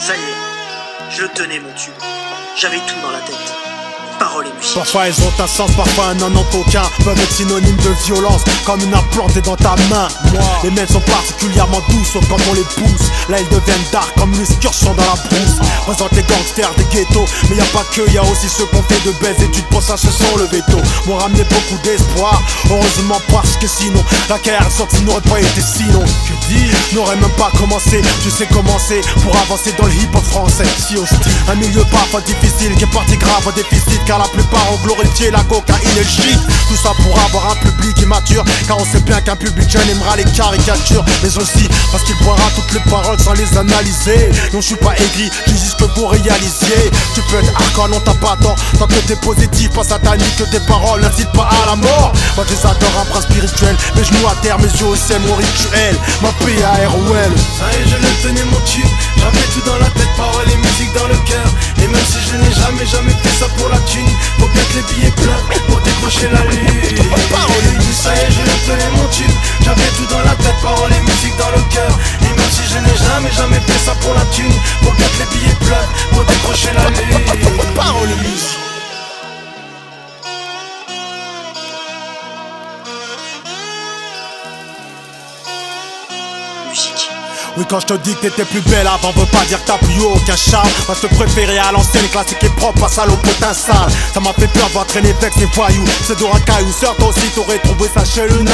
Ça y est, je le tenais mon tube. J'avais tout dans la tête. Paroles et musique. Parfois elles ont un sens, parfois un n'en ont aucun. Peuvent être synonymes de violence, comme une implantée dans ta main. Les miennes sont particulièrement douces, sauf quand on les pousse. Là ils deviennent dark comme l'excursion dans la brousse. Présente les gangsters des ghettos, mais y a pas que, y a aussi ceux qu'on fait de belles études. Pour ça ce sont le veto. M'ont ramené beaucoup d'espoir, heureusement parce que sinon la carrière sortie n'aurait pas été sinon. Que dire, n'aurait même pas commencé. Je sais commencer pour avancer dans le hip-hop français. Si hostile, un milieu parfois difficile, qui est parti grave en déficit. Car la plupart ont glorifié la cocaïne et le shit. Tout ça pour avoir un public immature, car on sait bien qu'un public jeune aimera les caricatures. Mais aussi parce qu'il boira toutes les paroles sans les analyser. Non je suis pas aigri, je dis ce que vous réalisiez. Tu peux être hardcore, non t'as pas tort. Tant que t'es positif, pas satanique, que tes paroles n'incitent pas à la mort. Moi je les adore, un bras spirituel. Mes genoux à terre, mes yeux au ciel, mon rituel. Ma P.A.R.O.L. Ça y est, je le tenais mon tube. J'avais tout dans la tête, paroles et musique dans le cœur. Et même si je n'ai jamais fait ça pour la thune, faut bien que les billets pleuvent pour décrocher la lune. Paroles et musique, ça y est, je le tenais mon tube. J'avais tout dans la tête, paroles et musique dans le cœur. Et même si je n'ai jamais fait ça pour la thune, faut bien que les billets pleuvent pour décrocher la lune. Paroles et musique. Musique. Oui quand je te dis que t'étais plus belle avant, veut pas dire que t'as plus haut aucun charme. Moi je te préférais à l'ancienne, classique et propre, pas sale au potin sale. Ça m'a fait peur voir traîner vex et voyous. C'est de racaille ou sœur, toi aussi t'aurais trouvé ça chez Luna.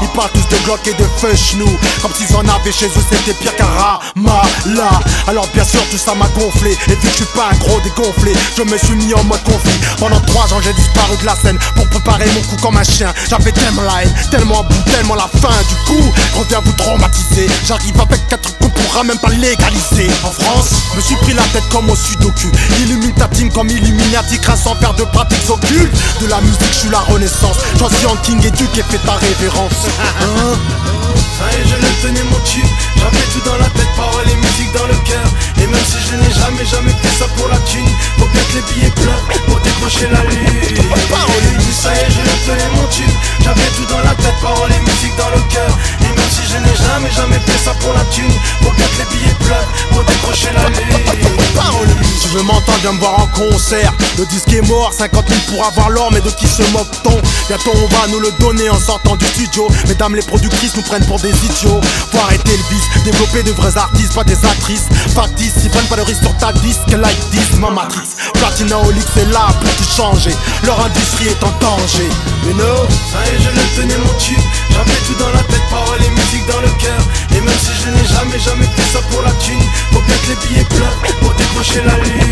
Ils parlent tous de Glock et de feuch nous, comme s'ils en avaient chez eux, c'était pire qu'un Ramallah. Alors bien sûr tout ça m'a gonflé, et vu que je suis pas un gros dégonflé, je me suis mis en mode conflit. Pendant 3 ans j'ai disparu de la scène pour préparer mon coup comme un chien. J'avais tellement la haine, tellement à bout, tellement la faim. Du coup, je reviens vous traumatiser. J'arrive avec 4 trucs qu'on pourra même pas légaliser. En France, je me suis pris la tête comme au sudoku. Illumine ta team comme Illuminati, crains sans faire de pratiques occultes. De la musique, je suis la renaissance. J'en suis en king et Duke et fais ta révérence. Ça y est, je le tenais mon tube. J'avais tout dans la tête, paroles et musique dans le cœur. Et même si je n'ai jamais fait ça pour la thune, faut bien que les billets pleuvent pour décrocher la lune. Paroles et musique, ça y est, je le tenais mon tube. J'avais tout dans la tête, paroles et musique dans le cœur. Et même si je n'ai jamais fait ça pour la thune, faut bien que les billets pleuvent pour décrocher la lune. Paroles et musique. Tu veux m'entendre, viens me voir en concert. Le disque est mort, 50 000 pour avoir l'or, mais de qui se moque-t-on? Bientôt on va nous le donner en sortant du studio. Mesdames les productrices nous prennent pour des idiots. Faut arrêter le vice, développer de vrais artistes, pas des actrices factices. Ils prennent pas de risque sur ta disque, like this, ma matrice. Platinaolique c'est là pour tout changer. Leur industrie est en danger, you know. Ça y est, je le tenais mon tube. J'avais tout dans la tête, paroles et musique dans le cœur. Et même si je n'ai jamais fait ça pour la thune, faut bien que les billets pleuvent pour décrocher la lune.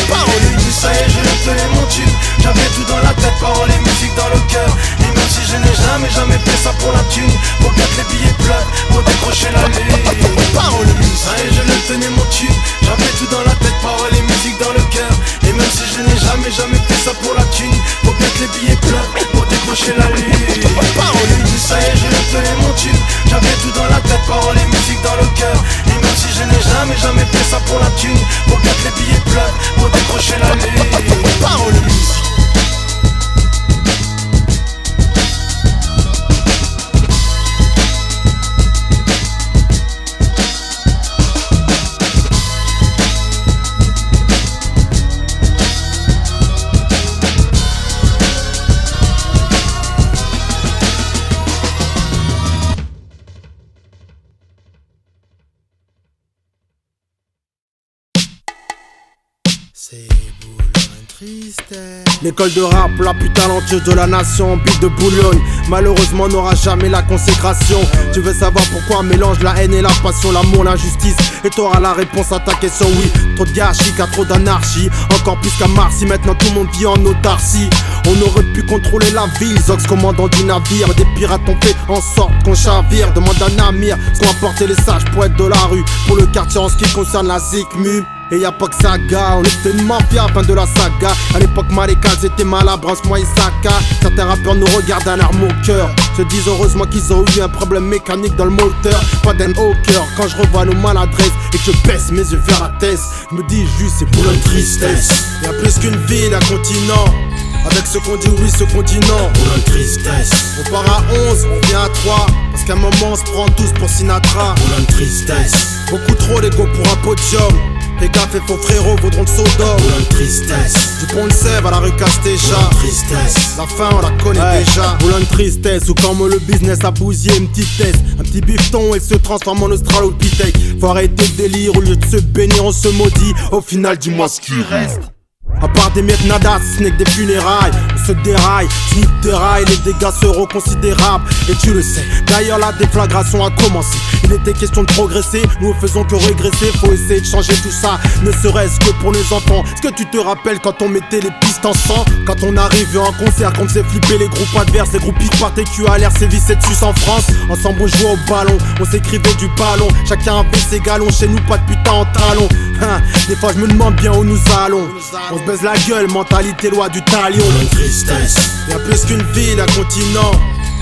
Paroles et musique, ça y est, je le tenais mon tube. J'avais tout dans la tête, paroles et musique dans le cœur. Et même si je n'ai jamais fait ça pour la thune, faut bien que les billets pleuvent pour décrocher la lune. Paroles et musique, ça y est, je le tenais mon tube. J'avais tout dans la tête, paroles et musique dans le cœur. Et même si je n'ai jamais fait ça pour la thune, faut bien que les billets pleuvent pour décrocher la lune. Paroles et musique, ça y est, je le tenais mon tube. J'avais tout dans la tête, paroles et musique dans le cœur. Et même si je n'ai jamais fait ça pour la thune, faut bien que les billets pleuvent pour décrocher la lune. Paroles et musique. L'école de rap, la plus talentueuse de la nation, beat de bouillonne. Malheureusement n'aura jamais la consécration. Tu veux savoir pourquoi on mélange la haine et la passion, l'amour, l'injustice, et t'auras la réponse à ta question, oui. Trop de gâchis, car trop d'anarchie. Encore plus qu'à Marcy, maintenant tout le monde vit en autarcie. On aurait pu contrôler la ville, Zox commandant du navire. Des pirates ont fait en sorte qu'on chavire. Demande à Namir ce qu'ont apporté les sages poètes de la rue pour le quartier en ce qui concerne la ZICMU. Et y'a pas que ça, gars, on était une mafia, fin de la saga. À l'époque, Marécas était Malabras, moi et Saka. Certains rappeurs nous regardent d'un arme au cœur. Se disent heureusement qu'ils ont eu un problème mécanique dans le moteur. Pas d'un au cœur, quand je revois nos maladresses et que je baisse mes yeux vers la tête, je me dis juste c'est pour une tristesse. Y'a plus qu'une ville, un continent. Avec ce qu'on dit oui, ce continent. Pour une tristesse. On part à 11, on vient à 3. Parce qu'à un moment on se prend tous pour Sinatra. Pour une tristesse. Beaucoup trop d'ego pour un podium. Fais gaffe et faux frérots vaudront le soda. Boulon de tristesse, Du pont le Sèvres à la rue Casteja. boulon de tristesse, La fin on la connaît déjà. Boulon de tristesse ou comme le business a bousillé une petite tête. Un petit bifton et se transforme en australopithèque. Faut arrêter le délire, au lieu de se bénir on se maudit. Au final dis-moi ce qui reste. À part des miettes nada, ce n'est que des funérailles. On se déraille, snipe des rails, les dégâts seront considérables. Et tu le sais, d'ailleurs la déflagration a commencé. Il était question de progresser, nous ne faisons que régresser. Faut essayer de changer tout ça, ne serait-ce que pour les enfants. Est-ce que tu te rappelles quand on mettait les pistes en sang? Quand on arrivait en concert, qu'on faisait flipper les groupes adverses. Les groupes qui partaient cul à l'air, sévissaient dessus en France. Ensemble on jouait au ballon, on s'écrivait du ballon. Chacun avait ses galons, chez nous pas de putain en talons. Des fois je me demande bien où nous allons. On se baise la gueule, mentalité loi du talion. boulon de tristesse, Y'a plus qu'une ville, un continent.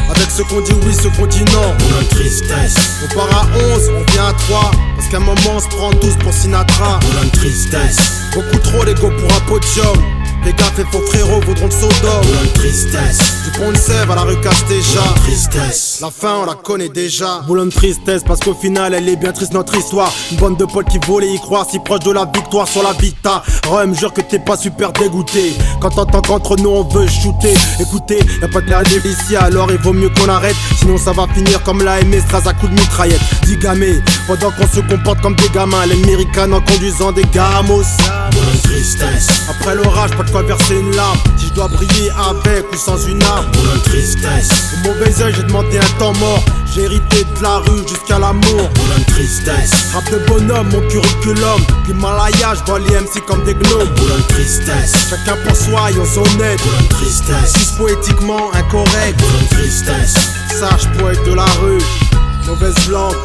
Avec ce qu'on dit oui, ce continent. boulon de tristesse, On part à 11, on vient à 3. Parce qu'à un moment on se prend tous pour Sinatra. boulon de tristesse, Beaucoup trop d'ego pour un podium. Fais gaffe et faux frérots vaudront le soda. boulon de tristesse, Du pont de Sèvres à la rue Casteja. boulon de tristesse, La fin on la connaît déjà. Boulon de tristesse parce qu'au final elle est bien triste notre histoire. Une bande de potes qui voulaient y croire, si proche de la victoire sur la vita. Rome jure que t'es pas super dégoûté quand t'entends qu'entre nous on veut shooter. Écoutez, y'a pas de la ici alors il vaut mieux qu'on arrête. Sinon ça va finir comme la MS Stras à coups de mitraillette. Digamé, pendant qu'on se comporte comme des gamins. L'américaine en conduisant des gamos. boulon de tristesse, Après l'orage, pas de quoi verser une larme. Si je dois briller avec ou sans une arme. boulon de tristesse, Au mauvais oeil, j'ai demandé un temps mort. J'ai hérité de la rue jusqu'à l'amour. boulon de tristesse, Rap de bonhomme, mon curriculum. L'Himalaya, je vois les MC comme des gnomes. boulon de tristesse, Chacun pour soi, et on s'honnête. boulon de tristesse, Fils poétiquement incorrect. boulon de tristesse, Sage poète de la rue. Mauvaise langue,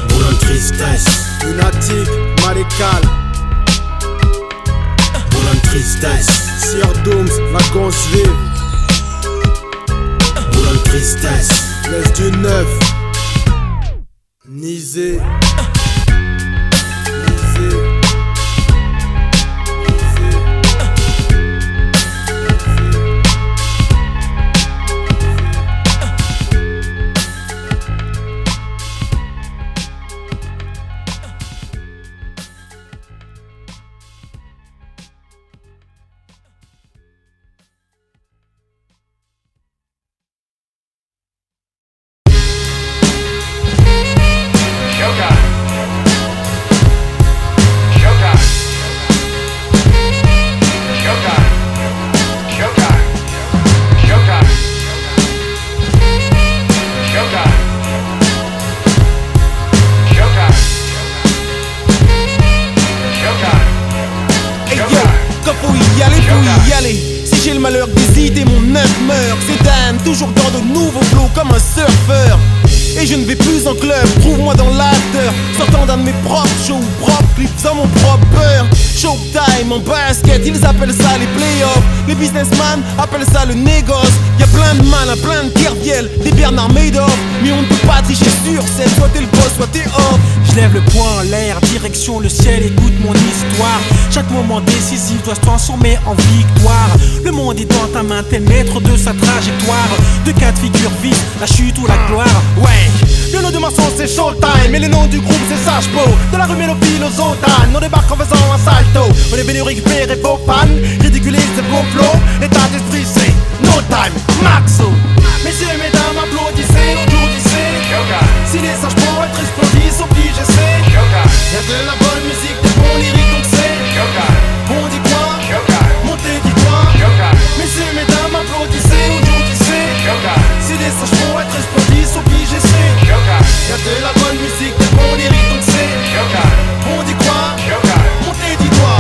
boulon de tristesse, lunatique, malécal. boulon de tristesse, Sir Dooms, la gonce vive. boulon de tristesse, Laisse du neuf. Nisé. Nisé. Si j'ai le malheur d'hésiter, mon œuf meurt. C'est Dan, toujours dans de nouveaux flots comme un surfeur. Et je ne vais plus en club, trouve-moi dans l'after. Sortant d'un de mes propres shows, propres clips, faisant mon propre beurre. Showtime en basket, ils appellent ça les playoffs. Les businessmen appellent ça le négoce. Y'a plein de malins, plein de Kerviel, des Bernard Madoff. Mais on ne peut pas tricher sur scène, soit t'es le boss, soit t'es off. Je lève le poing en l'air, direction le ciel, écoute mon histoire. Chaque moment décisif doit se transformer en victoire. Le monde est dans ta main, t'es le maître de sa trajectoire. Deux cas de figure vive, la chute ou la gloire. Ouais, Le nom de ma sauce c'est Showtime et le nom du groupe c'est Sage-Po. De la rue Mélopile aux Zotanes, on débarque en faisant un salto. On est venu récupérer vos pannes, ridiculiser vos flots. L'état d'esprit c'est no time, maxo. Messieurs, mesdames, applaudissez, aujourd'hui si les sages pour être explosifs, obligés c'est y'a de la bonne musique, des bons lyriques donc c'est on dit quoi, montez, dis-toi. Messieurs, mesdames, applaudissez, aujourd'hui si les sages pour être explosifs, obligés c'est y'a de la bonne musique, des bons lyriques donc c'est on dit quoi, montez, dis-toi.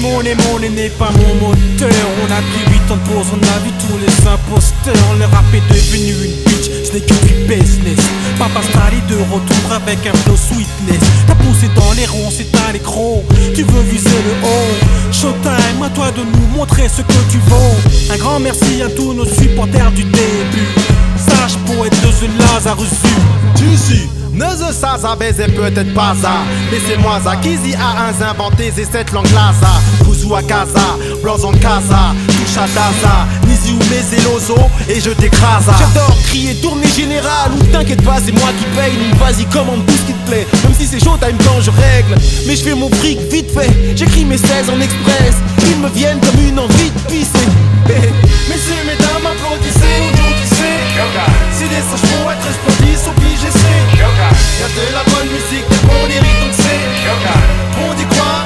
mon nez n'est pas mon moteur. On a pris 8 ans de pause, on a vu tous les imposteurs. Le rap est devenu une bitch, ce n'est que du business. Papa Stali de retour avec un flow sweetness. T'as poussé dans les ronds, c'est un écran. Tu veux viser le haut. Showtime, à toi de nous montrer ce que tu vaux. Un grand merci à tous nos supporters du début. Sage poète de ce Lazarus. Tu suis ne se ça baise peut-être pas ça. Laissez-moi ça, Kizi a un inventé, c'est cette langue là ça. Bouzou à casa, blancs en casa, touche à Daza, Nizi ou Mezelozo, et je t'écrase. J'adore crier tournée générale, ou t'inquiète pas, c'est moi qui paye. Donc vas-y, commande tout ce qui te plaît. Même si c'est showtime quand je règle. Mais je fais mon fric vite fait, j'écris mes 16 en express. Ils me viennent comme une envie de pisser. Messieurs, mesdames, applaudissez aujourd'hui c'est si les sages pour être resplendissent, obligés y'a de la bonne musique, des bons lyriques donc c'est on dit quoi?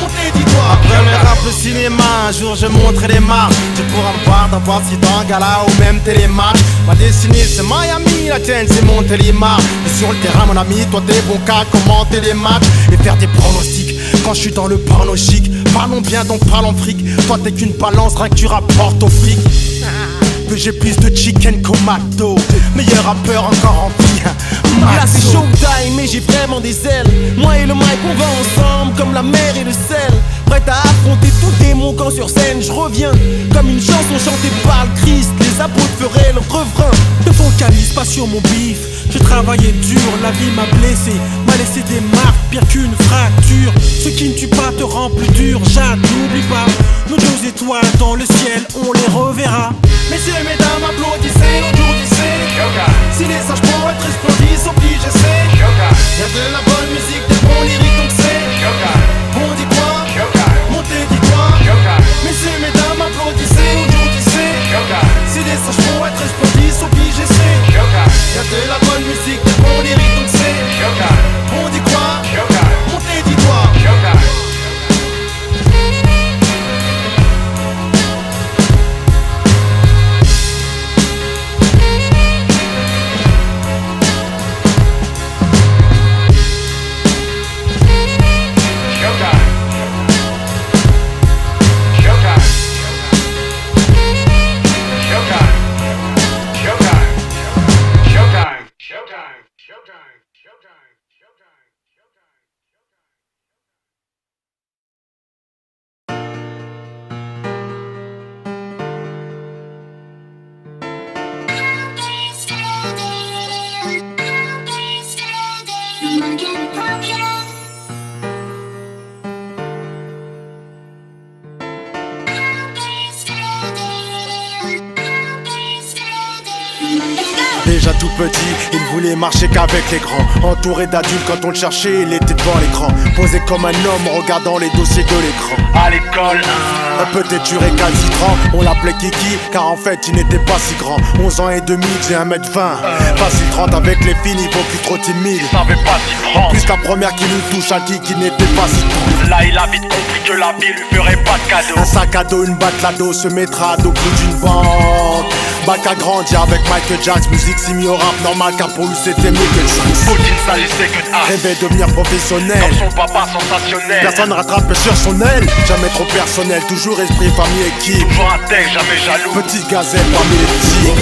Montez dit toi. Après mes rap le cinéma, un jour je montrerai les marches. Tu pourras me voir dans voir si dans un gala ou même télémarche. Ma destinée c'est Miami, la tienne c'est Montélimar. Et sur le terrain mon ami, toi t'es bon qu'à commenter les matchs et faire des pronostics. Quand je suis dans le porno chic, parlons bien donc parlons fric. Toi t'es qu'une balance, rien que tu rapportes au fric. Que j'ai plus de chicken qu'au McDo. Meilleur rappeur encore en vie. Là c'est showtime et j'ai vraiment des ailes. Moi et le mic on va ensemble comme la mer et le sel. Prête à affronter tout démon quand sur scène je reviens. Comme une chanson chantée par le Christ. Les apôtres feraient le refrain. Ne focalise pas sur mon bif. J'ai travaillé dur, la vie m'a blessé. M'a laissé des marques pire qu'une fracture. Ce qui ne tue pas te rend plus dur. Jade, n'oublie pas, nos 2 étoiles dans le ciel, on les reverra. Messieurs, mesdames, applaudissez, applaudissez. Si les sages pour être resplendissent, obligés c'est y'a de la bonne musique, des bons lyriques donc c'est on dit quoi? Montez, dis quoi? Messieurs, mesdames, applaudissez, applaudissez. Si les sages pour être resplendissent, obligés c'est y'a de la bonne musique, des bons lyriques donc c'est on dit quoi? Montez, dis quoi? Déjà tout petit, il voulait marcher qu'avec les grands. Entouré d'adultes quand on le cherchait, il était devant l'écran. Posé comme un homme, regardant les dossiers de l'écran. À l'école, un peu têtu récalcitrant, on l'appelait Kiki, car en fait il n'était pas si grand. 11 ans et demi, j'ai 1m20. Facile 30 avec les filles, il faut plus trop timide. il savait pas s'y prendre. Plus la première qui nous touche à qui n'était pas si tendre. Là il a vite compris que la vie lui ferait pas de cadeau. Un sac à dos, une batte se mettra à dos plus d'une banque. Bac à grandir avec Michael Jackson, musique simi au rap normal car pour lui c'était mieux que le sexe. Poutine s'agissait que de art. Rêvait devenir professionnel. Comme son papa sensationnel. Personne rattrape sur son aile. Jamais trop personnel, toujours esprit, famille, équipe. Toujours intègre, jamais jaloux. Petite gazelle parmi les petits.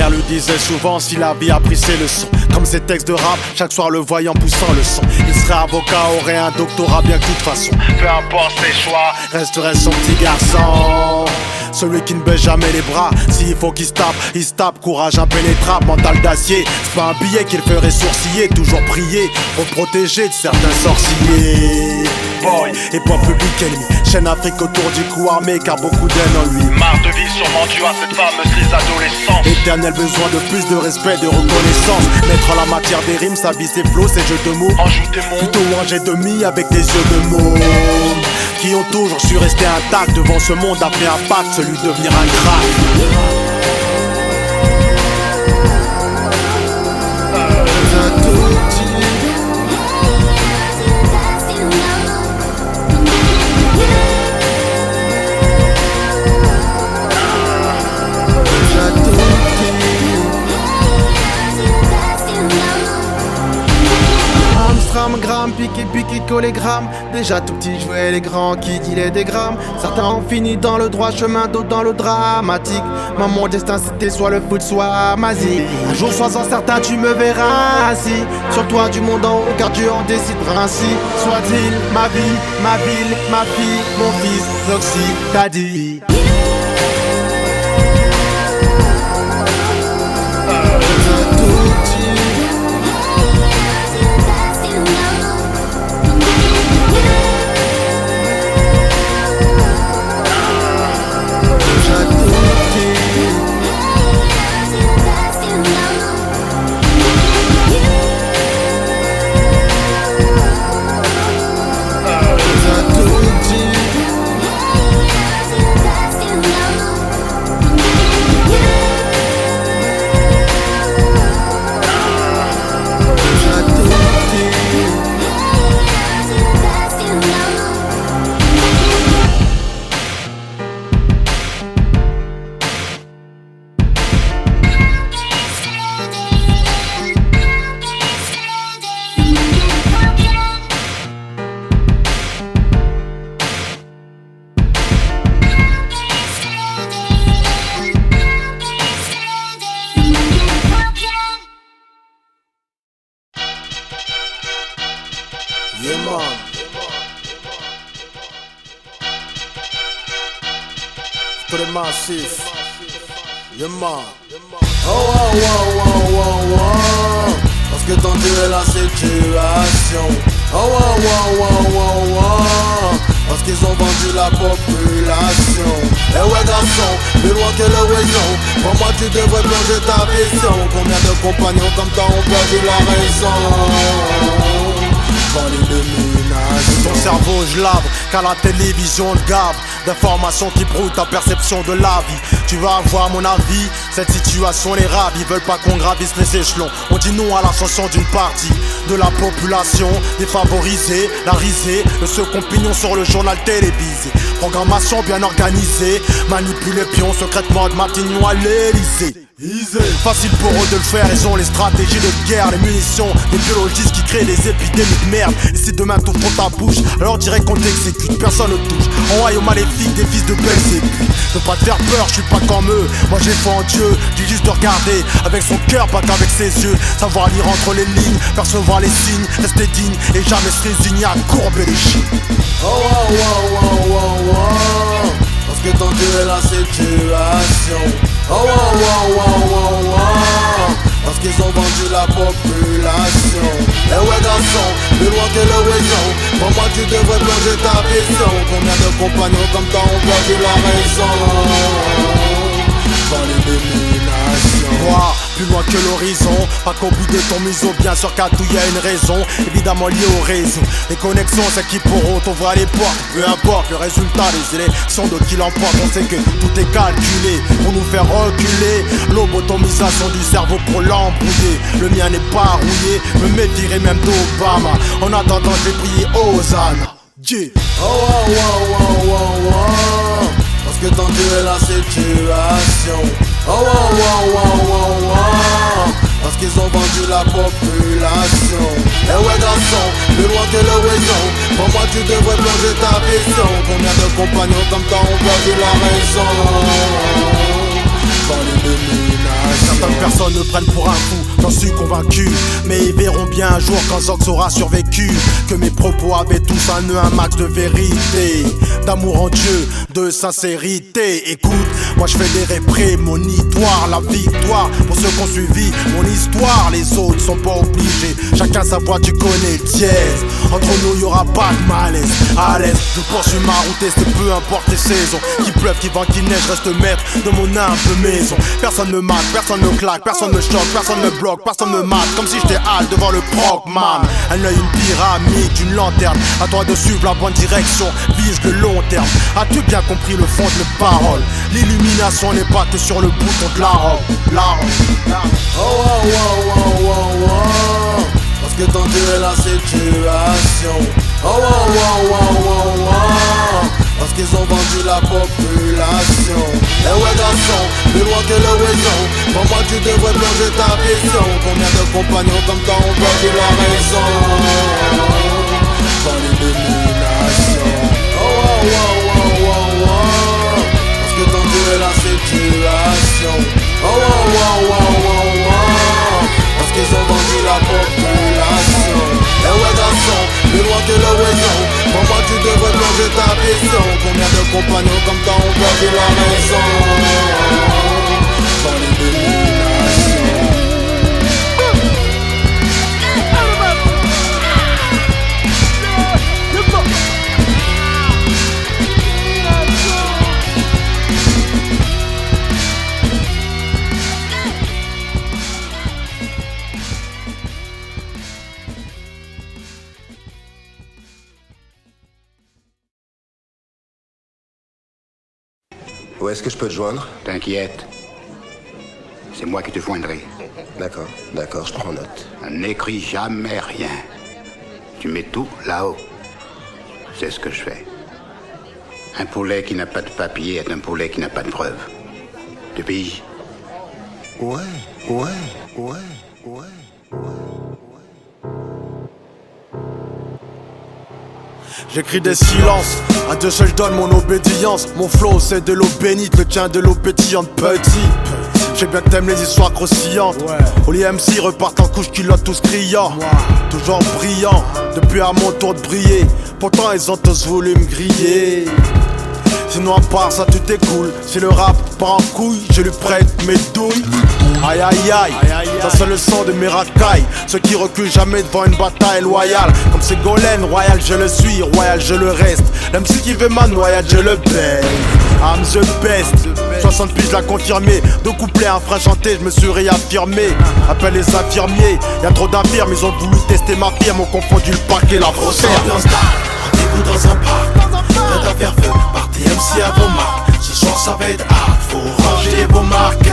Le disait souvent, si la vie a pris ses leçons. Comme ses textes de rap, chaque soir le voyant poussant le son. Il serait avocat, aurait un doctorat bien que de toute façon. Peu importe ses choix, resterait son petit garçon. Celui qui ne baisse jamais les bras. S'il faut qu'il se tape, courage impénétrable, mental d'acier. C'est pas un billet qu'il ferait sourciller. Toujours prier pour protéger de certains sorciers. Boy. Et pour public ennemi, chaîne Afrique autour du cou armé car beaucoup d'aine en lui. Marre de vie sûrement due à cette fameuse les adolescents. Éternel besoin de plus de respect, de reconnaissance. Mettre en la matière des rimes, sa vie ses flots, ses jeux de mots. En joue des mots. Plutôt un jet de mi avec des yeux de môme. Qui ont toujours su rester intacts devant ce monde a pris un pacte, celui de devenir un crack. Gramme, piqué, collégramme. Déjà tout petit jouait les grands, qui dit les dégrammes. Certains ont fini dans le droit chemin, d'autres dans le dramatique. Moi mon destin c'était soit le foot, soit ma zik. Un jour sois-en certain tu me verras assis sur le toit du monde en haut, car Dieu en décidera ainsi. Soit-il ma vie, ma ville, ma fille, mon fils, Zoxy, t'as dit. man. Pour les massifs. Yeah man. Oh wow wow wow wow wow. Parce que tendu est la situation. Oh wow wow wow wow wow. Parce qu'ils ont vendu la population. Eh ouais garçon, plus loin que l'horizon. Pour moi tu devrais plonger ta vision. Combien de compagnons comme toi ont perdu la raison dans l'illumination. Ton cerveau je lave, car la télévision te gave d'informations qui brouillent ta perception de la vie. Tu vas avoir mon avis, cette situation les raves. Ils veulent pas qu'on gravisse les échelons. On dit non à l'ascension d'une partie de la population défavorisée, la risée, le second pignon sur le journal télévisé. Programmation bien organisée, manipulés pions secrètement de Matignon à l'Elysée. Facile pour eux de le faire, ils ont les stratégies de guerre, les munitions, les biologistes qui créent des épidémies de merde. Et si demain t'ouvres ta bouche, alors dirais qu'on t'exécute, personne ne touche. En royaume maléfique des fils de Belzébuth. Ne pas te faire peur, je suis pas comme eux. Moi j'ai foi en Dieu, dis juste de regarder avec son cœur, pas qu'avec ses yeux. Savoir lire entre les lignes, percevoir les signes, rester digne et jamais se résigner à courber les chines. Oh wow wow wow wow wow. Parce que tendu est la situation. Oh wow wow wow wow wow. Parce qu'ils ont vendu la population. Eh ouais garçon, plus loin que l'horizon. Pour moi tu devrais plonger ta vision. Combien de compagnons comme toi ont perdu la raison dans l'illumination. Voir plus loin que l'horizon, pas qu'au bout de ton museau, bien sûr qu'à tout y a une raison, évidemment liée au réseau. Les connexions c'est qui pourront t'ouvrir les portes, peu importe le résultat des élections de qui l'emporte. On sait que tout est calculé pour nous faire reculer. Lobotomisation du cerveau pour l'embrouiller. Le mien n'est pas rouillé, me méfierai même d'Obama. En attendant j'ai prié Hosanna. Yeah. Oh wow wow wow wow wow. Parce que tendu est la situation. Oh wow wow wow wow wow. Parce qu'ils ont vendu la population. Eh ouais garçon, plus loin que l'horizon. Pour moi tu devrais plonger ta vision. Combien de compagnons comme toi ont perdu la raison dans l'illumination. Certaines personnes me prennent pour un fou, j'en suis convaincu. Mais ils verront bien un jour quand Zox aura survécu que mes propos avaient tous un nœud, un max de vérité, d'amour en Dieu, de sincérité. Écoute, moi je fais des prémonitoires, la victoire pour ceux qui ont suivi mon histoire. Les autres sont pas obligés, chacun sa voix, tu connais le dièse. Entre nous y'aura pas de malaise, à l'aise, je poursuis ma route et c'est peu importe les saisons. Qu'il pleuve, qu'il vente, qu'il neige, reste maître de mon humble maison. Personne me mate, personne me claque, personne me choque, personne me bloque, personne me mate. Comme si j'étais hal devant le Progman. Un œil, une pyramide, une lanterne. À toi de suivre la bonne direction, vise le long terme. As-tu bien compris le fond de mes paroles? L'illumination n'est pas que sur le bouton de la robe. La robe. Oh wow wow wow wow wow. Parce que tendu est la situation. Oh wow wow wow wow wow. Parce qu'ils ont vendu la population. Eh ouais garçon, plus loin que l'horizon. Pour moi tu devrais plonger ta vision. Combien de compagnons comme toi ont perdu la raison dans l'illumination. Oh wow wow wow wow wow. Parce que tendu est la situation. Oh wow wow wow wow wow. Parce qu'ils ont vendu la population. Eh ouais garçon, plus loin que l'horizon. Pour moi tu devrais plonger ta vision. Combien de compagnons comme toi ont perdu la raison dans l'illumination. Où est-ce que je peux te joindre? T'inquiète. C'est moi qui te joindrai. D'accord, d'accord, je prends note. N'écris jamais rien. Tu mets tout là-haut. C'est ce que je fais. Un poulet qui n'a pas de papier est un poulet qui n'a pas de preuve. Tu piges? Ouais, ouais, ouais, ouais. J'écris des silences, à Dieu seul je donne mon obédience. Mon flow c'est de l'eau bénite, le tien de l'eau pétillante petit. Je sais bien que t'aimes les histoires croustillantes. Oli MC repartent en couche culotte tous criants. Toujours brillant, depuis à mon tour de briller. Pourtant ils ont tous voulu me griller. Sinon à part ça tout est cool. Si le rap part en couille, je lui prête mes douilles. Aïe aïe aïe, ça c'est le son de mes racailles. Ceux qui reculent jamais devant une bataille loyale. Comme Ségolène, royal je le suis, royal je le reste. L'MC qui veut ma noyade, je le baise. I'm the best, 60 piges l'a confirmé. Deux couplets, un frein chanté, je me suis réaffirmé. Appelle les infirmiers, y'a trop d'infirmes. Ils ont voulu tester ma firme, ont confondu le parc et la frontière. Ambiance dark, rendez-vous dans un parc. Prêt à faire feu, party MC à vos marques. Ce soir ça va être hard, faut ranger vos marques.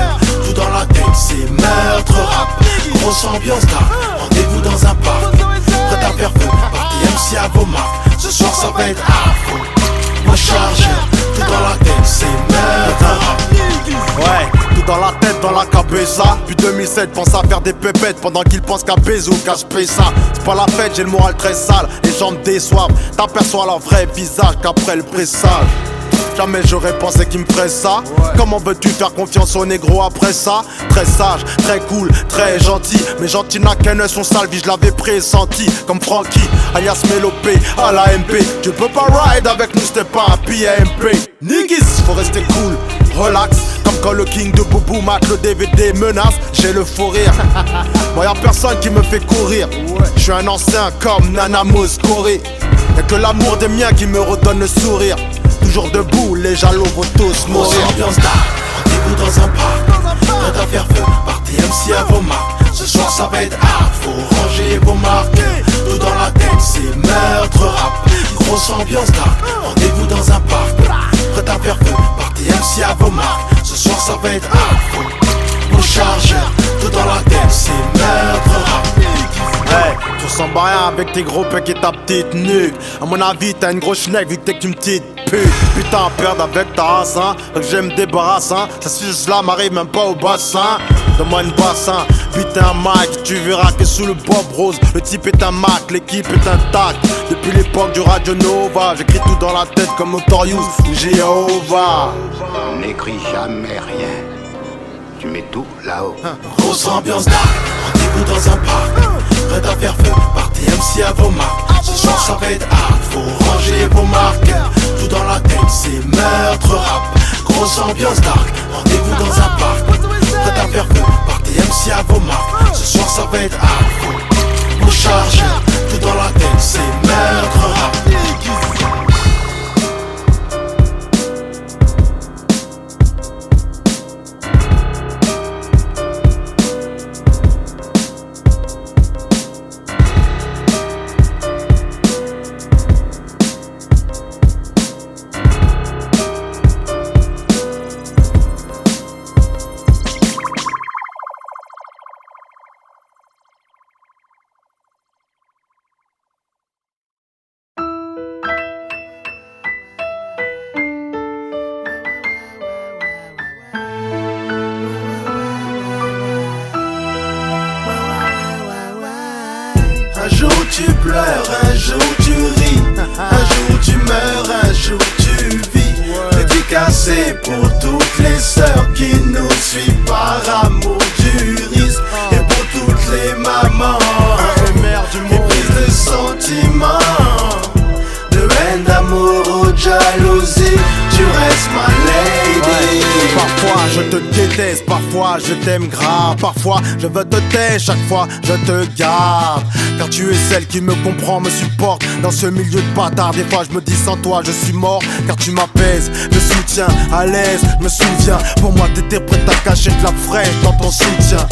Tout dans la tête, c'est meurtre rap. Grosse ambiance dark, rendez-vous dans un parc. Prêt à faire feu, party MC à vos marques. Ce soir ça va être hard, faut recharger. Tout dans la tête, c'est meurtre rap. Ouais, tout dans la tête, dans la cabeza. Puis 2007, pense à faire des pépettes pendant qu'ils pensent qu'à baiser ou qu'à se payer ça. C'est pas la fête, j'ai le moral très sale, les gens me déçoivent. T'aperçois leur vrai visage qu'après le pressage. Jamais j'aurais pensé qu'ils me feraient ça. Comment veux-tu faire confiance aux négros après ça? Très sage, très cool, très gentil. Mais gentil n'a qu'un son sale vie, je l'avais pressenti. Comme Frankie, alias Mélopé, à la MP. Tu peux pas ride avec nous, c'était pas un PMP. Niggas, faut rester cool, relax. Comme quand le king de Boubou mate le DVD menace, j'ai le faux rire. Moi y'a personne qui me fait courir. Je suis un ancien comme Nana Mouskouri. Y'a que l'amour des miens qui me redonne le sourire. Toujours debout, les jaloux vont tous mourir. Ambiance dark, rendez-vous dans un parc. Prêt à faire feu, party MC à vos marques. Ce soir ça va être hard, faut ranger vos marques. Tout dans la tête, c'est meurtre rap. Grosse ambiance dark, rendez-vous dans un parc. Prêt à faire feu, party MC à vos marques. Ce soir ça va être hard, faut recharger. Tout dans la tête, c'est meurtre rap. Hey, tu ressembles à rien avec tes gros pecs et ta petite nuque. À mon avis, t'as une grosse schneck vu que t'es qu'une petite pute. Putain, perdre avec ta race, hein. Fait que j'aime débarrasse, hein. Ça suce là, m'arrive même pas au bassin. Donne-moi une bassin, putain un mic. Tu verras que sous le Bob Rose, le type est un Mac, l'équipe est intact. Depuis l'époque du Radio Nova, j'écris tout dans la tête comme Notorious ou Jéhovah. N'écris jamais rien. Tu mets tout là-haut. Grosse ambiance dark, rendez-vous dans un parc. Prêt à faire feu, party MC à vos marques. Ce soir ça va être hard, faut ranger vos marques. Tout dans la tête, c'est meurtre rap. Grosse ambiance dark, rendez-vous dans un parc. Prêt à faire feu, party MC à vos marques. Ce soir ça va être hard, faut recharger. Tout dans la tête, c'est meurtre rap. Un jour tu pleures, un jour tu ris. Un jour tu meurs, un jour tu vis. Dédicacé pour toutes les sœurs qui nous suivent par amour du risque. Et pour toutes les mamans éprises de sentiments, de haine, d'amour ou de jalousie. Tu restes ma lady. Parfois je te déteste, parfois je t'aime grave. Parfois je veux te taire, chaque fois je te garde. Car tu es celle qui me comprend, me supporte dans ce milieu de bâtard. Des fois je me dis sans toi je suis mort. Car tu m'apaises, me soutiens, à l'aise, me souviens. Pour moi t'étais prête à cacher de la fraîche dans ton soutien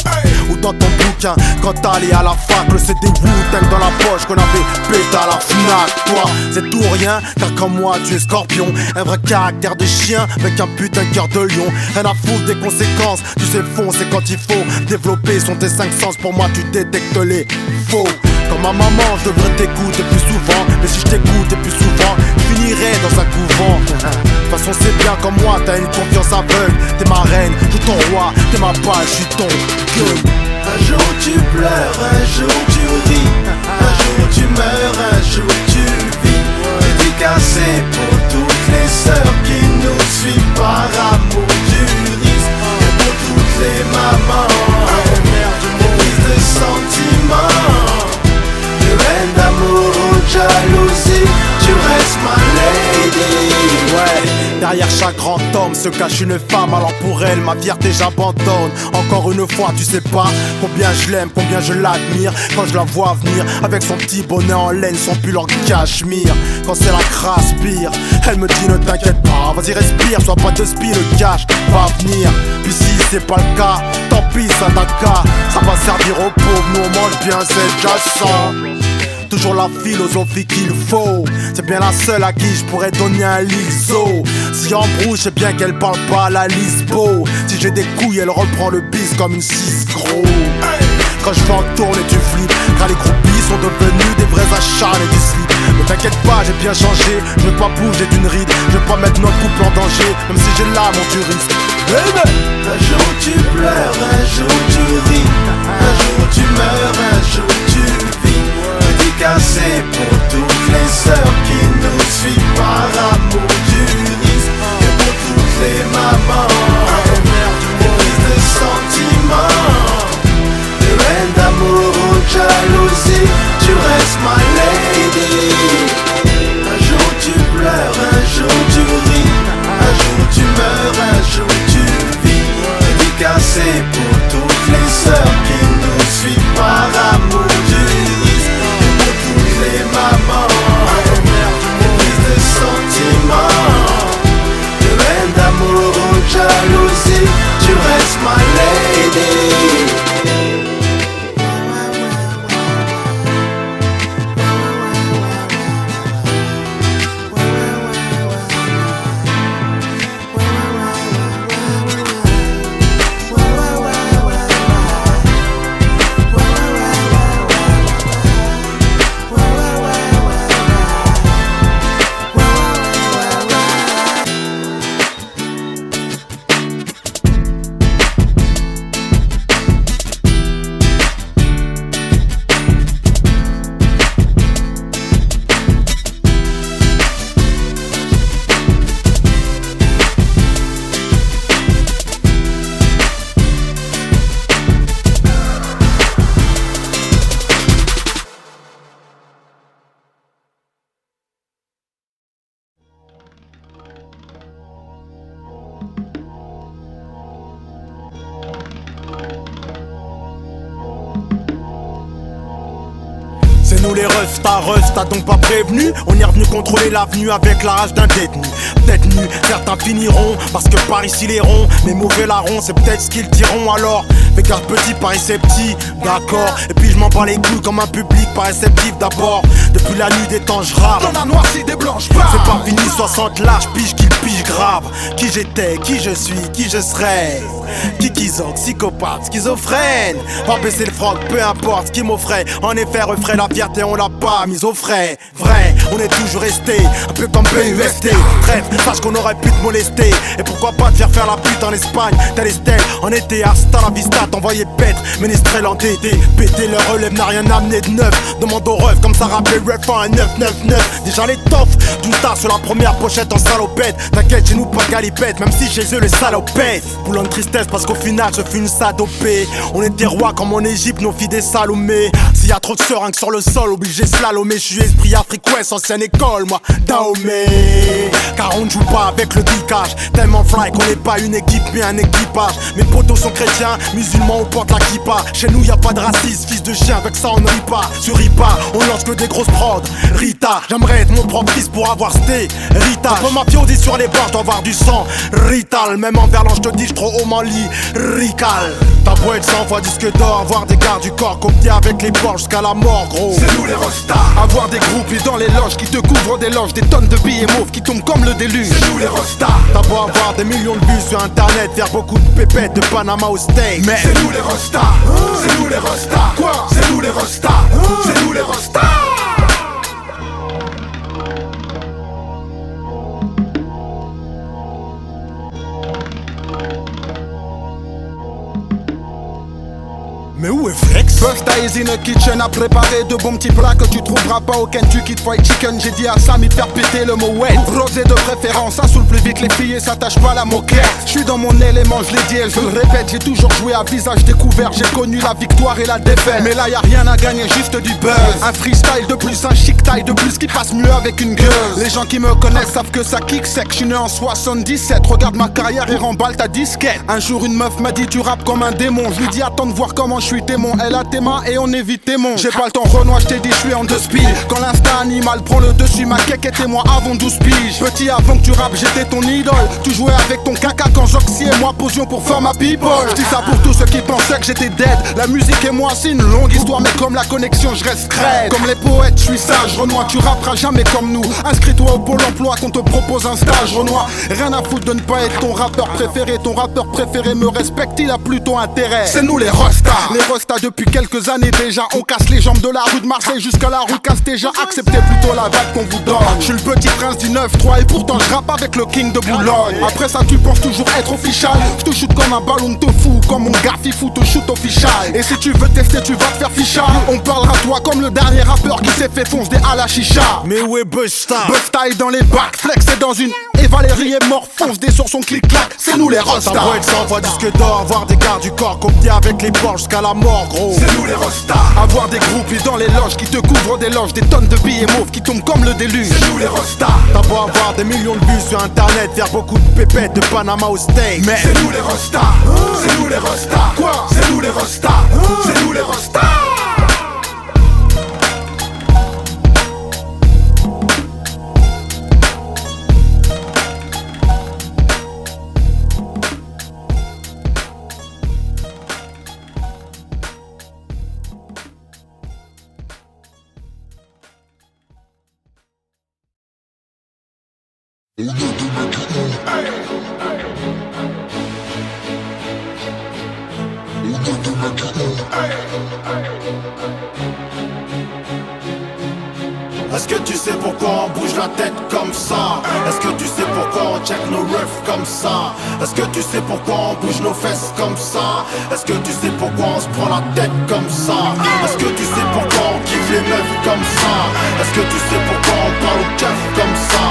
ou dans ton bouquin. Quand t'allais à la fac, le CD Wu-Tang dans la poche qu'on avait pété à la Fnac. Toi c'est tout rien, car comme moi tu es scorpion. Un vrai caractère de chien avec un putain cœur de lion. Rien à foutre des conséquences, tu sais foncer quand il faut. Développer sont tes 5 sens, pour moi tu détectes les faux. Comme ma maman, je devrais t'écouter plus souvent. Mais si je t'écoutais plus souvent, je finirais dans un couvent. De toute façon c'est bien comme moi, t'as une confiance aveugle. T'es ma reine, je suis ton roi, t'es ma page, je suis ton gueule. Un jour tu pleures, un jour tu ris. Un jour tu meurs, un jour tu vis. Dédicacé pour toutes les sœurs qui nous suivent par amour du risque. Et pour toutes les chaque grand homme se cache une femme. Alors pour elle, ma fierté j'abandonne. Encore une fois, tu sais pas combien je l'aime, combien je l'admire. Quand je la vois venir avec son petit bonnet en laine, son pull en cachemire. Quand c'est la crasse pire, elle me dit ne t'inquiète pas, vas-y respire, sois pas de spi, le cash va venir. Puis si c'est pas le cas, tant pis ça t'a qu'à. Ça va servir aux pauvres, nous on mange bien, c'est déjà sans. Toujours la philosophie qu'il faut. C'est bien la seule à qui je pourrais donner un liso. Si en brouche, c'est bien qu'elle parle pas à la Lisbo. Si j'ai des couilles, elle reprend le bis comme une 6 gros. Quand je fais en tourner tu flippes, car les groupies sont devenus des vrais acharnés du slip. Ne t'inquiète pas, j'ai bien changé, je veux pas bouger d'une ride, je veux pas mettre notre couple en danger, même si j'ai l'âme en touriste. Un jour tu pleures, un jour tu ris, un jour tu meurs, un jour tu vis. Dédicacé pour toutes les sœurs qui nous suivent par amour du risque. Et pour toutes les mamans, les prises de sentiments, les reines d'amour ou de jalousie, tu restes ma lady. Un jour tu pleures, un jour tu ris, un jour tu meurs, un jour tu vis. Dédicacé pour toutes les sœurs qui nous suivent par amour du risque. Et pour toutes les mamans, les prises de sentiments, les reines d'amour ou de jalousie, tu restes ma lady. Nous les Rust, donc pas prévenu. On est revenu contrôler l'avenue avec la rage d'un détenu. Peut-être nu, certains finiront parce que par ici les ronds, les mauvais larrons, c'est peut-être ce qu'ils diront alors. Mais car petit Paris c'est petit, d'accord. Et puis je m'en bats les couilles comme un public pas réceptif d'abord. Depuis la nuit des temps je rappe. Dans la noircie des blanches barres. C'est pas fini, 60 larges, pige qu'il pige grave. Qui j'étais, qui je suis, qui je serai. Kikizo, psychopathe, schizophrène. Va baisser le froc, peu importe ce qu'il m'offrait. En effet, refrais la fierté, on l'a pas mise au frais. Vrai, on est toujours resté, un peu comme PUST. Bref, sache qu'on aurait pu te molester. Et pourquoi pas te faire la pute en Espagne. Tel Estelle, en été, hasta la vista, t'envoyer pètre. Ménestrel en DD, péter le relève n'a rien amené de neuf. Demande au ref, comme ça rappelait ref en un 999. Déjà les toffes, d'une tasse sur la première pochette en salopette. T'inquiète, chez nous pas galipette, même si chez eux les salopettes. Boulant de tristesse parce qu'au final je fus une sadopée. On était rois comme en Égypte, nos filles des salomés. S'il y a trop de seringues sur le sol, obligé slalomer. Je suis esprit Afrique-Ouest, ancienne école, moi, Dahomey. Car on ne joue pas avec le geekage. Tellement fly qu'on n'est pas une équipe mais un équipage. Mes potos sont chrétiens, musulmans, on porte la kippa. Chez nous y a pas de racisme, fils de chien, avec ça on ne rit pas. Sur Ripa, on lance que des grosses prods. Rita, j'aimerais être mon propre fils pour avoir sté. Rita, comme ma dit sur les bords, je dois avoir du sang. Rital, même en verlan, je te dis, je trop haut m'en lit. Rical, ta beau être 100 fois disque d'or. Avoir des gardes du corps, compter avec les porcs jusqu'à la mort, gros. C'est nous les rostas. Avoir des groupies dans les loges qui te couvrent des loges, des tonnes de billets mauves qui tombent comme le déluge. C'est nous les rostas. T'as beau avoir des millions de vues sur internet, faire beaucoup de pépettes de Panama au steak. Mais c'est nous les rostas. C'est nous les rostas. Quoi? C'est nous les rostas. C'est nous les rostas. Mais où est Flex? Busta is in the kitchen a préparé de bons petits plats que tu trouveras pas au Kentucky Fried Chicken. J'ai dit à Samy de faire péter le mot wet. Rosé de préférence, ça saoule plus vite les filles et s'attache pas à la moquette. J'suis dans mon élément, je l'ai dit et je le répète. J'ai toujours joué à visage découvert, j'ai connu la victoire et la défaite. Mais là y'a rien à gagner, juste du buzz. Un freestyle de plus, un chic taille de plus qui passe mieux avec une gueule. Les gens qui me connaissent savent que ça kick sec. J'suis né en 77, regarde ma carrière et remballe ta disquette. Un jour une meuf m'a dit tu rappes comme un démon. Je lui dis attends de voir comment je suis témoin. Elle a tes mains et on évite tes monts. J'ai pas le temps Renoir, je t'ai dit je suis en 2 speed. Quand l'instinct animal prend le dessus, ma quéque était moi avant 12 piges. Petit avant que tu rappes, j'étais ton idole. Tu jouais avec ton caca quand Joxy et moi posions pour faire ma people. Je dis ça pour tous ceux qui pensaient que j'étais dead. La musique et moi c'est une longue histoire, mais comme la connexion je reste crête. Comme les poètes, je suis sage. Renoir, tu rapperas jamais comme nous. Inscris-toi au pôle emploi qu'on te propose un stage. Renoir, rien à foutre de ne pas être ton rappeur préféré. Ton rappeur préféré me respecte, il a plutôt intérêt. C'est nous les Rostas. Les Rostas depuis quelques années déjà. On casse les jambes de la rue de Marseille jusqu'à la rue Casteja. Acceptez plutôt la vague qu'on vous donne. Je suis le petit prince du 9-3 et pourtant je rappe avec le king de Boulogne. Après ça tu penses toujours être official. Je te shoot comme un ballon de fou. Comme mon gars Fifou te shoot official. Et si tu veux tester tu vas te faire ficha. On parlera toi comme le dernier rappeur qui s'est fait foncer à la chicha. Mais où est Busta? Busta est dans les bacs, Flex est dans une. Et Valérie est mort, fonce des sur son clic-clac. C'est nous les Rostas. Ça doit être 100 fois disque d'or, avoir des gardes du corps copiés avec les porcs jusqu'à la mort gros. C'est nous les Rostas. Avoir des groupies dans les loges qui te couvrent des loges. Des tonnes de billets mauves qui tombent comme le déluge. C'est nous les Rostas. T'as beau avoir des millions de vues sur internet, faire beaucoup de pépettes de Panama au steak. Mais c'est nous les Rostas. C'est nous les Rostas. Quoi? C'est nous les Rostas. C'est nous les Rostas. Est-ce que tu sais pourquoi on bouge la tête comme ça? Est-ce que tu sais pourquoi on check nos refs comme ça? Est-ce que tu sais pourquoi on bouge nos fesses comme ça? Est-ce que tu sais pourquoi on se prend la tête comme ça? Est-ce que tu sais pourquoi on kiffe les meufs comme ça? Est-ce que tu sais pourquoi on parle au keuf comme ça?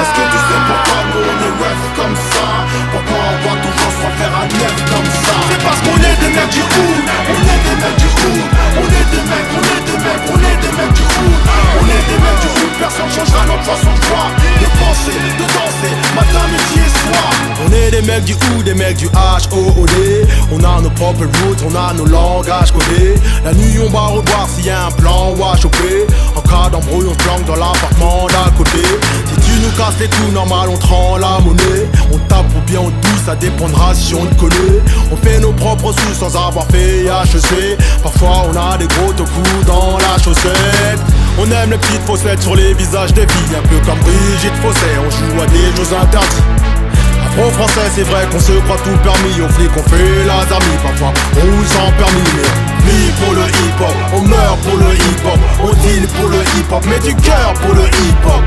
Est-ce que tu sais pourquoi nous on est refs comme ça? Pourquoi on va toujours se refaire un neuf comme ça? C'est parce qu'on est des mecs du hood. On est des mecs du hood. On est des mecs, on est des mecs, on est des mecs du hood. On est des mecs du hood. Personne changera notre façon de voir, de penser, de danser, matin, midi et soir. On est des mecs du hood, des mecs du H-O-O-D. On a nos propres roots, on a nos langages codés. La nuit on va revoir s'il y a un plan ou à choper. En cas d'embrouille on se planque dans l'appartement d'à côté. Si tu nous casses les coups, normal on te rend la monnaie. On tape ou bien on douce, ça dépendra si on te connaît. On fait nos propres sous sans avoir fait HEC. Parfois on a des gros coups dans la chaussette. On aime les petites faussettes sur les visages des filles. Un peu comme Brigitte Fossé, on joue à des jeux interdits. Afro-français, c'est vrai qu'on se croit tout permis. Aux flics on fait la zamie, parfois on roule sans permis. Mais vie pour le hip-hop, on meurt pour le hip-hop. On deal pour le hip-hop, mais du cœur pour le hip-hop.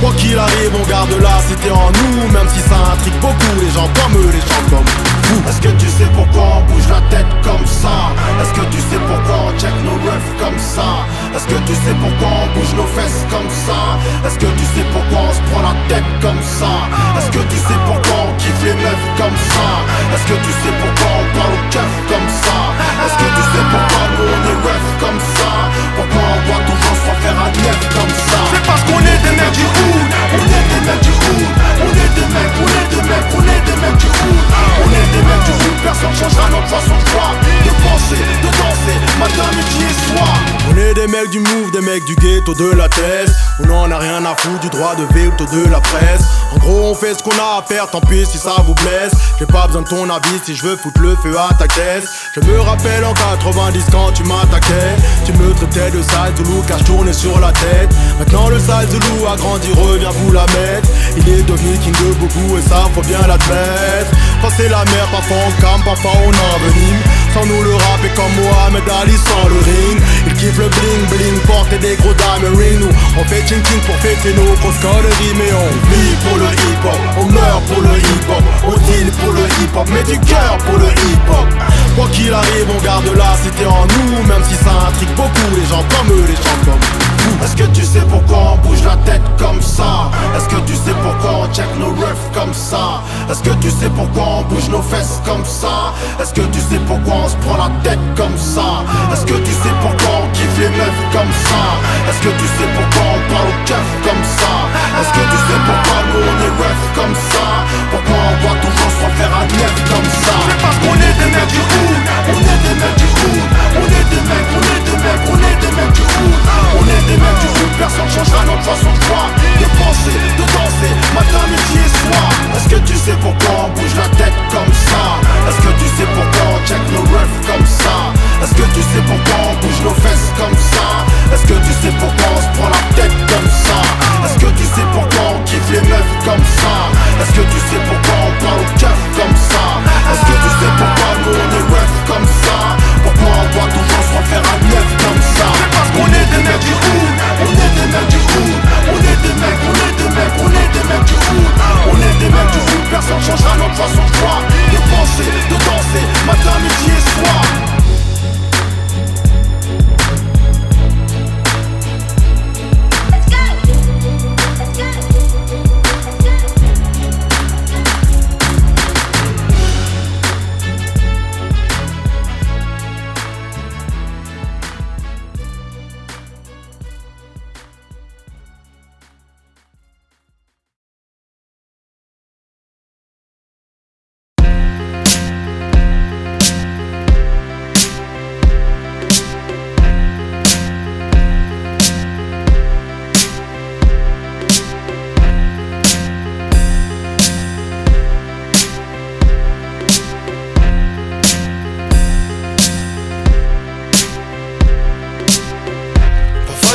Quoi qu'il arrive, on garde la cité en nous. Même si ça intrigue beaucoup, les gens comme eux, les gens comme vous. Est-ce que tu sais pourquoi on bouge la tête comme ça? Est-ce que tu sais pourquoi on check nos refs comme ça? Est-ce que tu sais pourquoi on bouge nos fesses comme ça? Est-ce que tu sais pourquoi on se prend la tête comme ça? Est-ce que tu sais pourquoi on kiffe les meufs comme ça? Est-ce que tu sais pourquoi on parle au keuf comme ça? Est-ce que tu sais pourquoi nous on est refs comme ça? Pourquoi on doit toujours se refaire un neuf comme ça? C'est parce qu'on est des mecs du hood. On est des mecs du hood. On est des mecs, on est des mecs, on est des mecs du hood. On est des mecs du hood. Personne changera notre façon de voir, de penser, de danser, matin, midi et soir. On est des mecs du move, des mecs du ghetto de la thèse. On n'en a rien à foutre du droit de veto de la presse. En gros on fait ce qu'on a à faire, tant pis si ça vous blesse. J'ai pas besoin de ton avis si je veux foutre le feu à ta caisse. Je me rappelle en 90 quand tu m'attaquais. Tu me traitais de sale Zoulou car je tournais sur la tête. Maintenant le sale Zoulou a grandi, reviens vous la mettre. Il est devenu king de beaucoup et ça faut bien l'admettre. Quand c'est la mer, parfois on calme, parfois on envenime. Sans nous le rap est comme Mohamed Ali sans le ring. Il kiffe le bling bling, porter des gros diamond ring. Nous on fait ching ching pour fêter nos grosses conneries. Mais on vit pour le hip hop, on meurt pour le hip hop, on deal pour le hip hop, mais du cœur pour le hip hop. Quoi qu'il arrive, on garde la cité en nous, même si ça intrigue beaucoup les gens comme eux, les gens comme vous. Est-ce que tu sais pourquoi on bouge la tête comme ça? Est-ce que tu sais pourquoi on check nos refs comme ça? Est-ce que tu sais pourquoi on bouge nos fesses comme ça? Est-ce que tu sais pourquoi on se prend la tête comme ça? Est-ce que tu sais pourquoi on kiffe les meufs comme ça? Est-ce que tu sais pourquoi on parle au keuf comme ça? Est-ce que tu sais pourquoi nous on est refs comme ça? Pourquoi on doit toujours se refaire un neuf comme ça? C'est parce qu'on est des mecs du hood, on est des mecs du hood, on est des mecs, on est des mecs, on est des mecs du hood, on est des mecs du hood, personne changera notre façon de voir, de penser, de danser, matin, midi et soir. Est-ce que tu sais pourquoi on bouge la tête comme ça? Est-ce que tu sais pourquoi on check nos refs comme ça? Est-ce que tu sais pourquoi on bouge nos fesses comme ça? Est-ce que tu sais pourquoi on se prend la tête comme ça? Est-ce que tu sais pourquoi on kiffe les meufs comme ça? Est-ce que tu sais pourquoi on parle au keuf comme ça? Est-ce que tu sais pourquoi nous on est refs comme ça? Pourquoi on doit toujours se refaire un neuf comme ça? C'est parce qu'on est des mecs du hood, on est des mecs du hood, on est des mecs, on est des mecs, on est des mecs du hood, on est des mecs du hood, personne changera notre façon de voir, de penser, de danser, matin, midi et soir.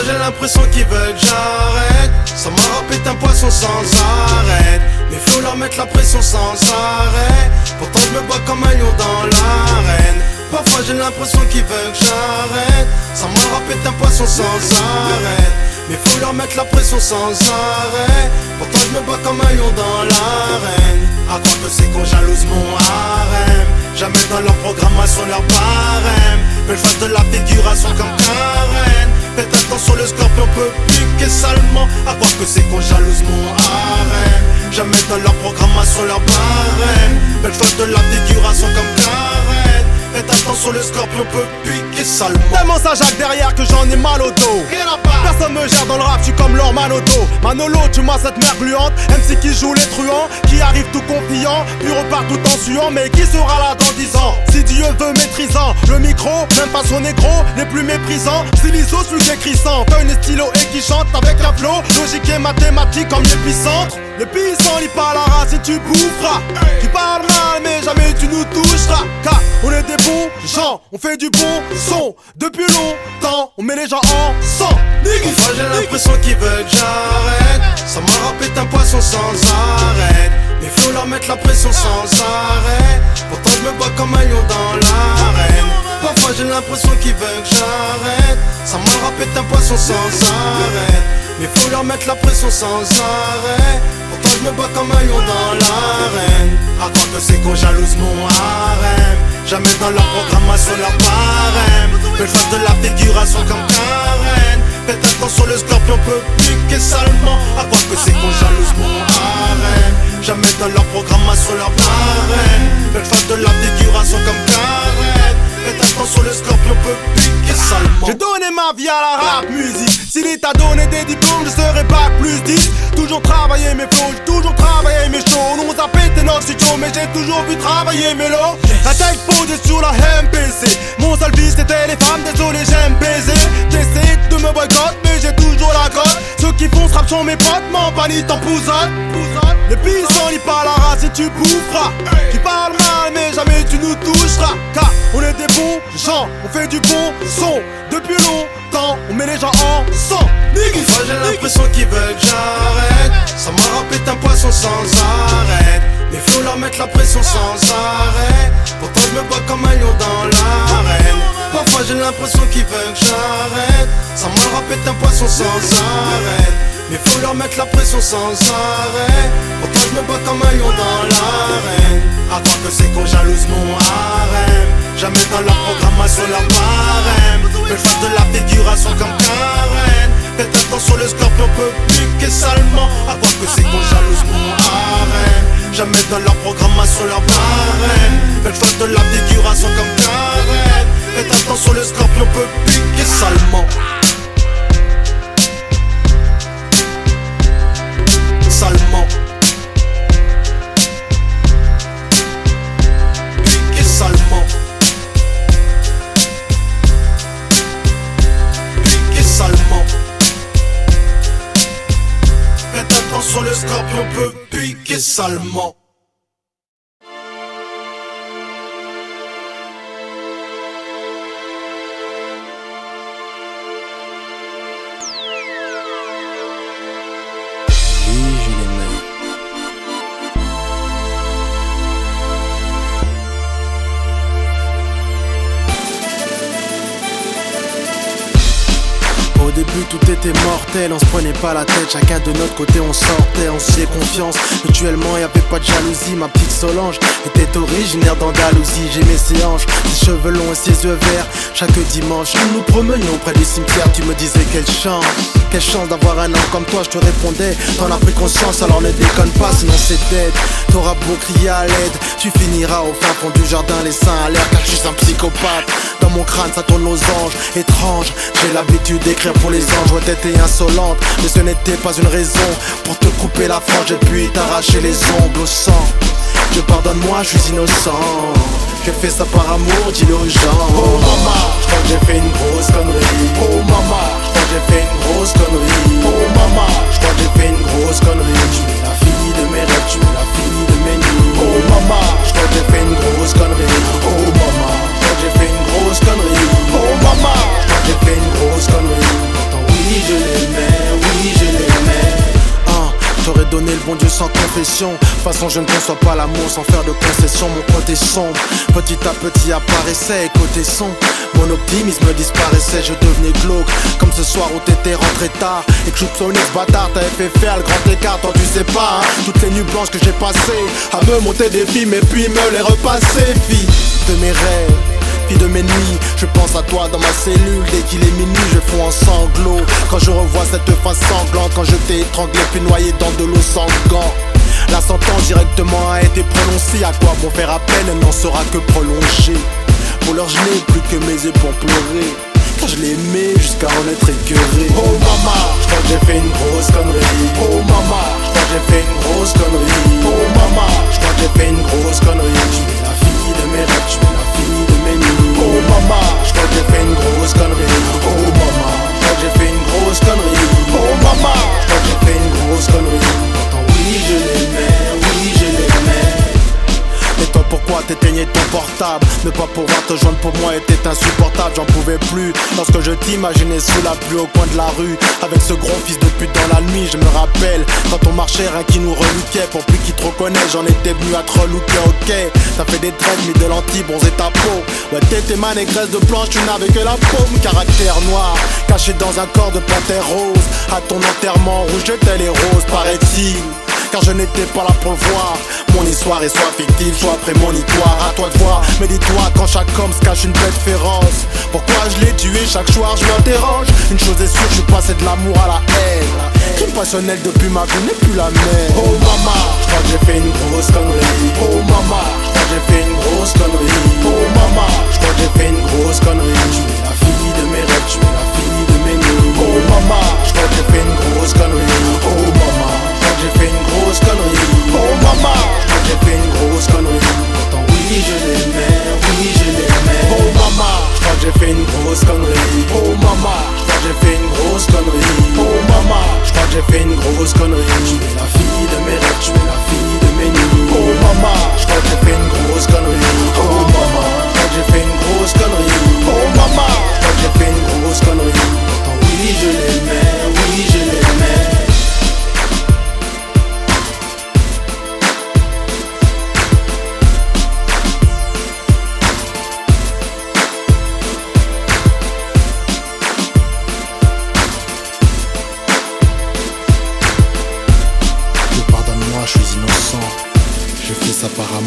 J'ai l'impression qu'ils veulent que j'arrête. Ça m'a rappelé un poisson sans arrêt. Mes flots leur mettent la pression sans arrêt. Pourtant je me bats comme un lion dans l'arène. Parfois j'ai l'impression qu'ils veulent que j'arrête. Ça m'a rappelé un poisson sans arrêt. Mes flots leur mettent la pression sans arrêt. Pourtant je me bats comme un lion dans l'arène. À croire que c'est qu'on jalouse mon harem. Jamais dans leur programmation leur barème. Belle face de la figuration comme Karen. Faites attention, le scorpion peut piquer salement. À croire que c'est qu'on jalouse mon harem. Jamais dans leur programmation leur barème. Belle face de la figuration comme Karen. Faites attention, le scorpion peut piquer salement. Tellement ça jacque derrière que j'en ai mal au dos. Personne me gère dans le rap, je suis comme leur Manoto. Manolo, tu m'as cette mère gluante. MC qui joue les truands, qui arrive tout confiant, puis repart tout en suant. Mais qui sera là dans 10 ans? Si Dieu veut maîtrisant, le micro, même pas son négro, les plus méprisants. Styliso, celui qui écrit sans feuille et stylo et qui chante avec un flow logique et mathématique comme l'épicentre. L'épicentre, lit pas la race et tu boufferas. Tu parles mal mais jamais tu nous toucheras. Car on est des bons gens, on fait du bon son. Depuis longtemps, on met les gens en sang. Parfois j'ai l'impression qu'ils veulent que j'arrête. Ça m'a rappelé un poisson sans arrêt. Mes flots leur mettent la pression sans arrêt. Pourtant je me bats comme un lion dans l'arène. Parfois j'ai l'impression qu'ils veulent que j'arrête. Ça m'a rappelé un poisson sans arrêt. Mes flots leur mettent la pression sans arrêt. Pourtant je me bats comme un lion dans l'arène. À croire que c'est qu'on jalouse mon harem. Jamais dans leur programmation leur barème. Belle face de la figuration comme Karen. Faites attention, le scorpion peut piquer salement. À croire que c'est qu'on jalouse mon harem. Jamais dans leur programmation leur barème. Belle face de la figuration comme Karen. Faites attention, le scorpion peut piquer salement. J'ai donné ma vie à la rap musique. S'il t'a donné des diplômes, je serai bac plus 10. Toujours travailler mes flows, j'ai toujours travaillé mes shows. Nous on a pété notre studio, mais j'ai toujours vu travailler mes lots. La tête posée sur la MPC. Mon seul vice c'était les femmes, désolé j'aime baiser. J'essaie de me boycotter, mais j'ai toujours la cote. Ceux qui font ce rap sont mes potes, m'en panie t'en pousotte. Les pissons, lis pas la race et tu boufferas. Tu parles mal, mais jamais tu nous toucheras. Car on est des bons gens, on fait du bon son. Depuis longtemps, on met les gens en sang. Parfois j'ai l'impression qu'ils veulent que j'arrête. Ça m'a rappelé un poisson sans arrêt. Mes flots leur mettent la pression sans arrêt. Pourtant je me bats comme un lion dans l'arène. Parfois j'ai l'impression qu'ils veulent que j'arrête. Sans moi le rap est un poisson sans arrêt. Mais faut leur mettre la pression sans arrêt. Pourtant je me bats comme un lion dans l'arène. À croire que c'est qu'on jalouse mon harem. Jamais dans leur programmation leur barème. Mais face de la figuration comme Karen. Faites attention le scorpion peut piquer salement. À croire que c'est qu'on jalouse mon harem. Jamais dans leur programmation leur barème. Faites face de la figuration comme Karen. Faites attention le scorpion peut piquer salement. Salement. Piqué salement. Piqué salement. Faites attention, le scorpion peut piquer salement. Au début tout était mortel, on se prenait pas la tête, chacun de notre côté on sortait, on se faisait confiance. Mutuellement y'avait pas de jalousie, ma petite Solange était originaire d'Andalousie. J'ai mes ses hanches, ses cheveux longs et ses yeux verts. Chaque dimanche nous nous promenions près du cimetière. Tu me disais quelle chance d'avoir un homme comme toi. Je te répondais, t'en as pris conscience alors ne déconne pas sinon c'est dead. T'auras beau crier à l'aide, tu finiras au fin fond du jardin les seins à l'air. Car je suis un psychopathe, dans mon crâne ça tourne aux anges. Étrange, j'ai l'habitude d'écrire pour les anges. Ouais t'étais insolente, mais ce n'était pas une raison pour te couper la frange et puis t'arracher les ongles au sang. Je pardonne-moi, je suis innocent. J'ai fait ça par amour, dis-le aux gens. Oh maman, je crois que j'ai fait une grosse connerie. Oh maman, je crois que j'ai fait une grosse connerie. Oh maman, je crois que j'ai fait une grosse connerie. Tu es la fille de mes rêves, tu es la fille de mes nuits. Oh maman, je crois que j'ai fait une grosse connerie. Oh maman, je crois que j'ai fait une grosse connerie. Oh maman, je crois que j'ai fait une grosse connerie. Pourtant oui je l'aimais, oui je l'aimais. J'aurais donné le bon Dieu sans confession. De toute façon je ne conçois pas l'amour sans faire de concessions. Mon côté sombre petit à petit apparaissait. Et côté son, mon optimisme disparaissait. Je devenais glauque comme ce soir où t'étais rentré tard et que je soupçonnais ce bâtard t'avais fait faire le grand écart. Toi tu sais pas hein, toutes les nuits blanches que j'ai passées à me monter des films et puis me les repasser. Fille de mes rêves, fille de mes nuits, je pense à toi dans ma cellule. Dès qu'il est minuit, je fonds en sanglots quand je revois cette face sanglante. Quand je t'ai étranglé puis noyé dans de l'eau sans gants. La sentence directement a été prononcée. À quoi bon faire appel, elle n'en sera que prolongée. Pour l'heure je n'ai plus que mes yeux pour pleurer, car je l'ai aimé jusqu'à en être écœuré. Oh maman, je crois que j'ai fait une grosse connerie. Oh maman, je crois que j'ai fait une grosse connerie. Oh maman, je crois que j'ai fait une grosse connerie. Tu es la fille de mes rêves, tu es la fille de mes nuits. Oh maman, je crois que j'ai fait une grosse connerie. Oh maman, je crois que j'ai fait une grosse connerie. Oh maman, je crois que j'ai fait une grosse connerie. Pourtant oui je l'aimais, oui je l'aimais. Et toi pourquoi t'éteignais ton portable? Ne pas pouvoir te joindre pour moi était insupportable. J'en pouvais plus lorsque je t'imaginais sous la pluie au coin de la rue avec ce gros fils de pute dans la nuit. Je me rappelle quand on marchait rien qui nous reluquait. Pour plus qu'il te reconnaisse j'en étais venu à te relooker. Ok, t'as fait des traits, mis de lentilles, bronzé ta peau. Ouais t'étais ma négresse de planche, tu n'avais que la paume. Caractère noir, caché dans un corps de panthère rose. À ton enterrement rouge j'étais les roses paraît-il. Car je n'étais pas là pour le voir. Mon histoire est soit fictive, soit prémonitoire. À toi de voir, mais dis-toi quand chaque homme se cache une bête féroce. Pourquoi je l'ai tué chaque soir, je m'interroge. Une chose est sûre, je suis passé de l'amour à la haine. Crime passionnel depuis ma vie n'est plus la même. Oh maman, je crois que j'ai fait une grosse connerie. Oh maman, je crois que j'ai fait une grosse connerie. Oh maman, je crois que j'ai fait une grosse connerie. Tu es la fille de mes rêves, tu es la fille de mes nuits. Oh maman, je crois que j'ai fait une grosse connerie. Oh maman, j'ai fait une grosse connerie. Oh maman, j'ai fait une grosse connerie. Pourtant oui je l'aimais, oui je l'aimais. Oh maman, je crois que j'ai fait une grosse connerie. Oh maman, je crois que j'ai fait une grosse connerie. Oh maman, je crois que j'ai fait une grosse connerie. Tu es la fille de mes rêves, tu es la fille de mes nuits. Oh maman, je crois que j'ai fait une grosse connerie. Oh maman, je crois que j'ai fait une grosse connerie. Oh maman, je crois que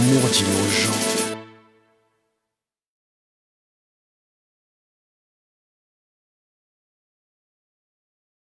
l'amour, dis-le aux gens.